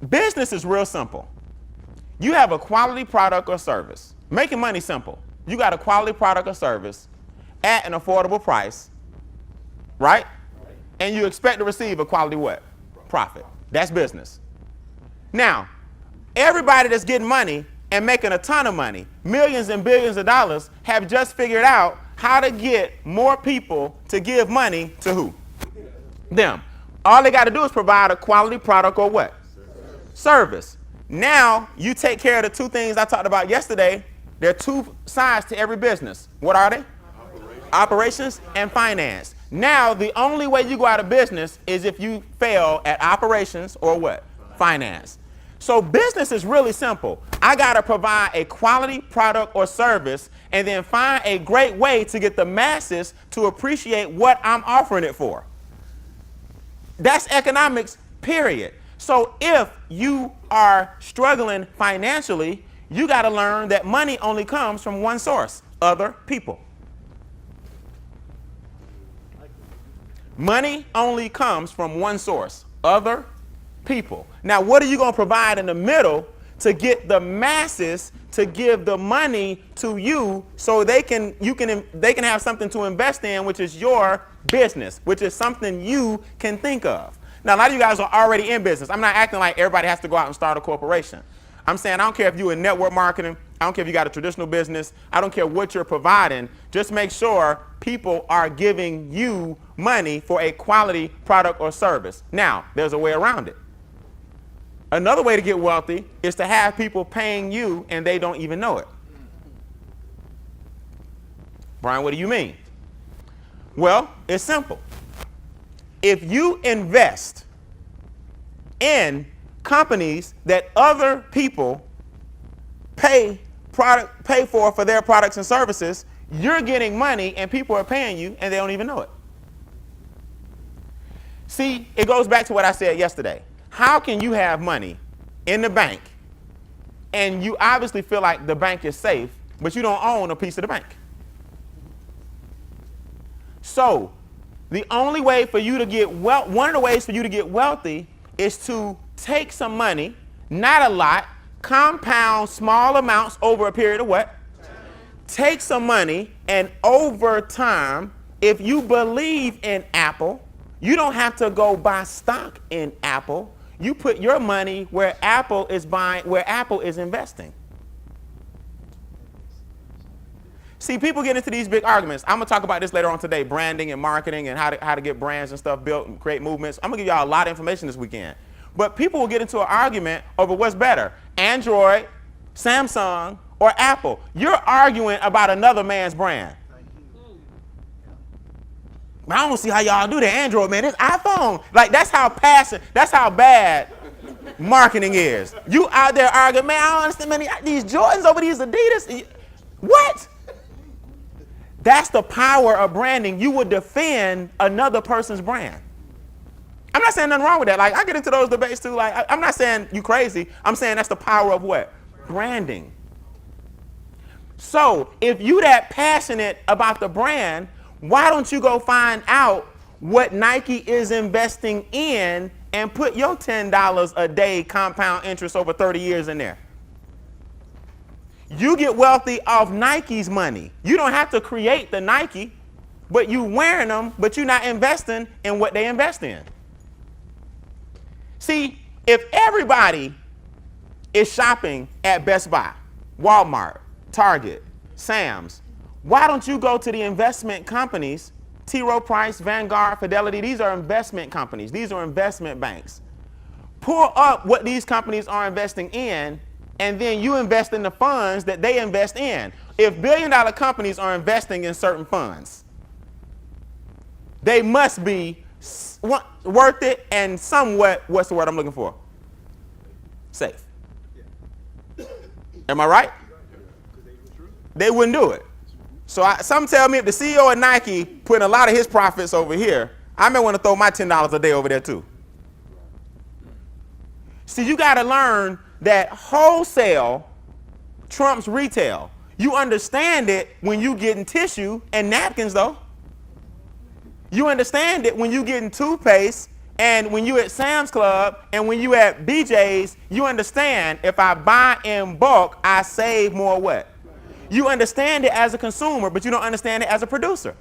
Business is real simple. You have a quality product or service. Making money simple. You got a quality product or service at an affordable price, right? And you expect to receive a quality what? Profit. That's business. Now, everybody that's getting money and making a ton of money, millions and billions of dollars, have just figured out how to get more people to give money to who? Them. All they got to do is provide a quality product or what? Service. Now you take care of the two things I talked about yesterday. There are two sides to every business. What are they? Operations and finance. Now the only way you go out of business is if you fail at operations or what? Finance. So business is really simple. I got to provide a quality product or service and then find a great way to get the masses to appreciate what I'm offering it for. That's economics, period. So if you are struggling financially, you got to learn that money only comes from one source, other people. Money only comes from one source, other people. Now, what are you going to provide in the middle to get the masses to give the money to you so they can have something to invest in, which is your business, which is something you can think of. Now, a lot of you guys are already in business. I'm not acting like everybody has to go out and start a corporation. I'm saying I don't care if you're in network marketing. I don't care if you got a traditional business. I don't care what you're providing. Just make sure people are giving you money for a quality product or service. Now, there's a way around it. Another way to get wealthy is to have people paying you and they don't even know it. Brian, what do you mean? Well, it's simple. If you invest in companies that other people pay for their products and services, you're getting money and people are paying you and they don't even know it. See, it goes back to what I said yesterday. How can you have money in the bank and you obviously feel like the bank is safe, but you don't own a piece of the bank? So the only way for you to get one of the ways for you to get wealthy is to take some money, not a lot, compound small amounts over a period of what? Take some money, and over time, if you believe in Apple, you don't have to go buy stock in Apple. You put your money where Apple is buying, where Apple is investing. See, people get into these big arguments. I'm going to talk about this later on today, branding and marketing and how to get brands and stuff built and create movements. I'm going to give y'all a lot of information this weekend. But people will get into an argument over what's better, Android, Samsung, or Apple. You're arguing about another man's brand. I don't see how y'all do that Android, man. This iPhone. Like, that's how bad marketing is. You out there arguing, man, I don't understand, man, these Jordans over these Adidas. What? That's the power of branding. You would defend another person's brand. I'm not saying nothing wrong with that. Like, I get into those debates too. Like, I'm not saying you crazy. I'm saying that's the power of what? Branding. So if you that passionate about the brand, why don't you go find out what Nike is investing in and put your $10 a day compound interest over 30 years in there? You get wealthy off Nike's money. You don't have to create the Nike, but you wearing them, but you're not investing in what they invest in. See, if everybody is shopping at Best Buy, Walmart, Target, Sam's, why don't you go to the investment companies, T. Rowe Price, Vanguard, Fidelity? These are investment companies. These are investment banks. Pull up what these companies are investing in, and then you invest in the funds that they invest in. If billion-dollar companies are investing in certain funds, they must be worth it and somewhat, what's the word I'm looking for? Safe. Am I right? They wouldn't do it. So some tell me if the CEO of Nike putting a lot of his profits over here, I may want to throw my $10 a day over there too. See, you got to learn that wholesale trumps retail. You understand it when you getting tissue and napkins though. You understand it when you getting toothpaste And when you at Sam's Club and when you at BJ's, you understand if I buy in bulk, I save more what? You understand it as a consumer, but you don't understand it as a producer.